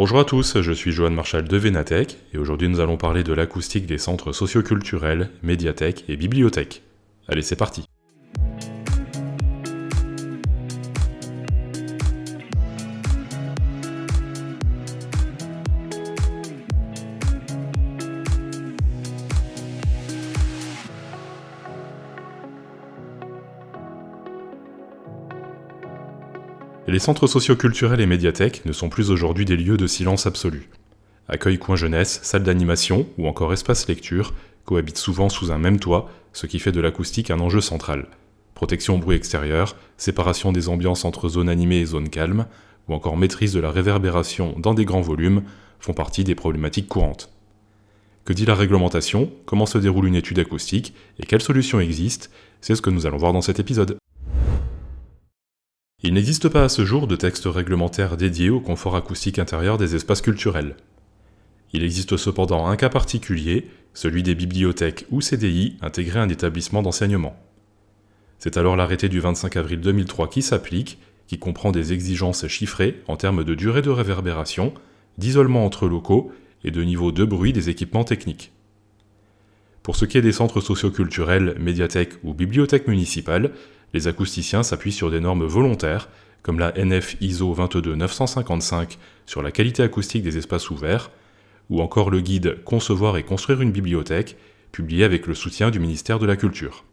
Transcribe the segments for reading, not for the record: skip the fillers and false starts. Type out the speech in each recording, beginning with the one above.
Bonjour à tous, je suis Johan Marchal de Vénatech et aujourd'hui nous allons parler de l'acoustique des centres socioculturels, médiathèques et bibliothèques. Allez, c'est parti. Les centres socioculturels et médiathèques ne sont plus aujourd'hui des lieux de silence absolu. Accueil coin jeunesse, salle d'animation ou encore espace lecture cohabitent souvent sous un même toit, ce qui fait de l'acoustique un enjeu central. Protection au bruit extérieur, séparation des ambiances entre zones animées et zones calmes, ou encore maîtrise de la réverbération dans des grands volumes font partie des problématiques courantes. Que dit la réglementation, comment se déroule une étude acoustique et quelles solutions existent, c'est ce que nous allons voir dans cet épisode. Il n'existe pas à ce jour de texte réglementaire dédié au confort acoustique intérieur des espaces culturels. Il existe cependant un cas particulier, celui des bibliothèques ou CDI intégrés à un établissement d'enseignement. C'est alors l'arrêté du 25 avril 2003 qui s'applique, qui comprend des exigences chiffrées en termes de durée de réverbération, d'isolement entre locaux et de niveau de bruit des équipements techniques. Pour ce qui est des centres socioculturels, médiathèques ou bibliothèques municipales, les acousticiens s'appuient sur des normes volontaires, comme la NF ISO 22955 sur la qualité acoustique des espaces ouverts, ou encore le guide Concevoir et construire une bibliothèque, publié avec le soutien du ministère de la Culture.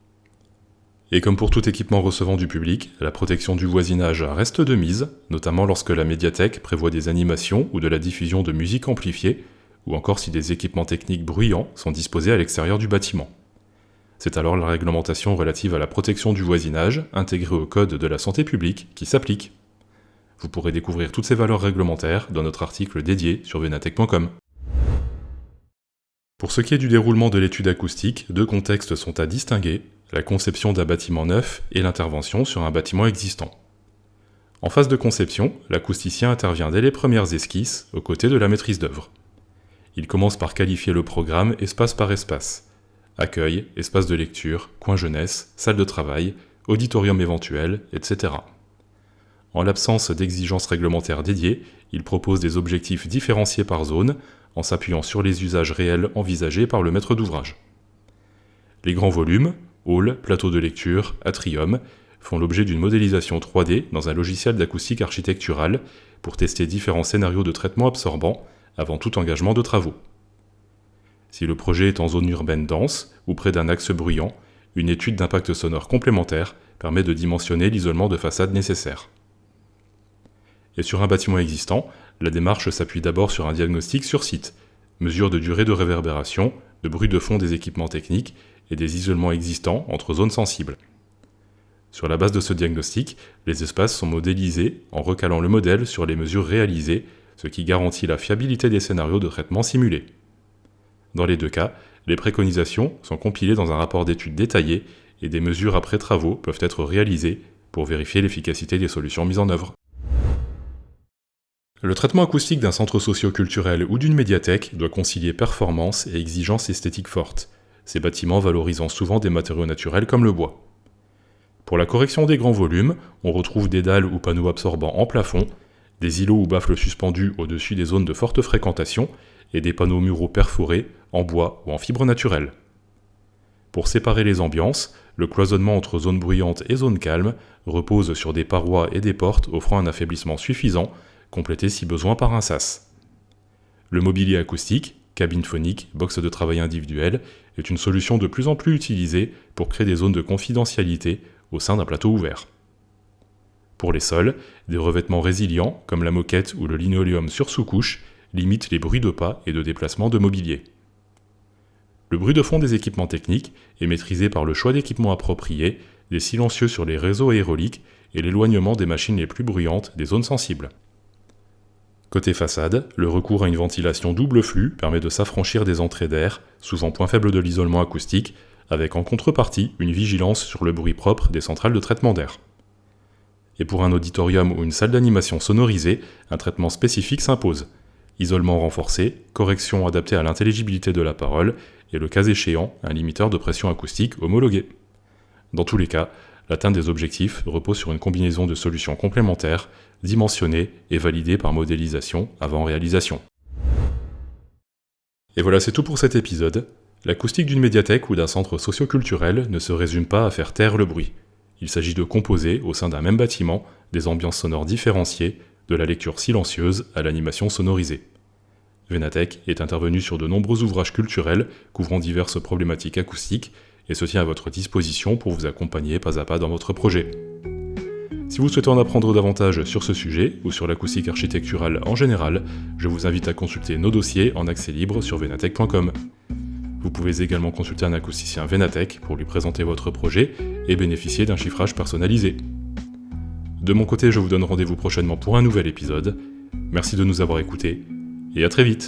Et comme pour tout équipement recevant du public, la protection du voisinage reste de mise, notamment lorsque la médiathèque prévoit des animations ou de la diffusion de musique amplifiée, ou encore si des équipements techniques bruyants sont disposés à l'extérieur du bâtiment. C'est alors la réglementation relative à la protection du voisinage, intégrée au Code de la santé publique, qui s'applique. Vous pourrez découvrir toutes ces valeurs réglementaires dans notre article dédié sur venatech.com. Pour ce qui est du déroulement de l'étude acoustique, deux contextes sont à distinguer, la conception d'un bâtiment neuf et l'intervention sur un bâtiment existant. En phase de conception, l'acousticien intervient dès les premières esquisses, aux côtés de la maîtrise d'œuvre. Il commence par qualifier le programme espace par espace. Accueil, espace de lecture, coin jeunesse, salle de travail, auditorium éventuel, etc. En l'absence d'exigences réglementaires dédiées, il propose des objectifs différenciés par zone, en s'appuyant sur les usages réels envisagés par le maître d'ouvrage. Les grands volumes, hall, plateau de lecture, atrium, font l'objet d'une modélisation 3D dans un logiciel d'acoustique architecturale pour tester différents scénarios de traitement absorbant avant tout engagement de travaux. Si le projet est en zone urbaine dense ou près d'un axe bruyant, une étude d'impact sonore complémentaire permet de dimensionner l'isolement de façade nécessaire. Et sur un bâtiment existant, la démarche s'appuie d'abord sur un diagnostic sur site, mesure de durée de réverbération, de bruit de fond des équipements techniques et des isolements existants entre zones sensibles. Sur la base de ce diagnostic, les espaces sont modélisés en recalant le modèle sur les mesures réalisées, ce qui garantit la fiabilité des scénarios de traitement simulés. Dans les deux cas, les préconisations sont compilées dans un rapport d'étude détaillé et des mesures après travaux peuvent être réalisées pour vérifier l'efficacité des solutions mises en œuvre. Le traitement acoustique d'un centre socio-culturel ou d'une médiathèque doit concilier performance et exigences esthétiques fortes, ces bâtiments valorisant souvent des matériaux naturels comme le bois. Pour la correction des grands volumes, on retrouve des dalles ou panneaux absorbants en plafond, des îlots ou baffles suspendus au-dessus des zones de forte fréquentation et des panneaux muraux perforés en bois ou en fibre naturelle. Pour séparer les ambiances, le cloisonnement entre zones bruyantes et zones calmes repose sur des parois et des portes offrant un affaiblissement suffisant, complété si besoin par un sas. Le mobilier acoustique, cabine phonique, box de travail individuelle, est une solution de plus en plus utilisée pour créer des zones de confidentialité au sein d'un plateau ouvert. Pour les sols, des revêtements résilients, comme la moquette ou le linoléum sur sous-couche, limitent les bruits de pas et de déplacement de mobilier. Le bruit de fond des équipements techniques est maîtrisé par le choix d'équipements appropriés, des silencieux sur les réseaux aéroliques et l'éloignement des machines les plus bruyantes des zones sensibles. Côté façade, le recours à une ventilation double flux permet de s'affranchir des entrées d'air, souvent point faible de l'isolement acoustique, avec en contrepartie une vigilance sur le bruit propre des centrales de traitement d'air. Et pour un auditorium ou une salle d'animation sonorisée, un traitement spécifique s'impose. Isolement renforcé, correction adaptée à l'intelligibilité de la parole, et le cas échéant, un limiteur de pression acoustique homologué. Dans tous les cas, L'atteinte des objectifs repose sur une combinaison de solutions complémentaires, dimensionnées et validées par modélisation avant réalisation. Et voilà, c'est tout pour cet épisode. L'acoustique d'une médiathèque ou d'un centre socio-culturel ne se résume pas à faire taire le bruit. Il s'agit de composer, au sein d'un même bâtiment, des ambiances sonores différenciées, de la lecture silencieuse à l'animation sonorisée. Vénatech est intervenu sur de nombreux ouvrages culturels couvrant diverses problématiques acoustiques et se tient à votre disposition pour vous accompagner pas à pas dans votre projet. Si vous souhaitez en apprendre davantage sur ce sujet ou sur l'acoustique architecturale en général, je vous invite à consulter nos dossiers en accès libre sur venatech.com. Vous pouvez également consulter un acousticien Vénatech pour lui présenter votre projet et bénéficier d'un chiffrage personnalisé. De mon côté, je vous donne rendez-vous prochainement pour un nouvel épisode. Merci de nous avoir écoutés et à très vite.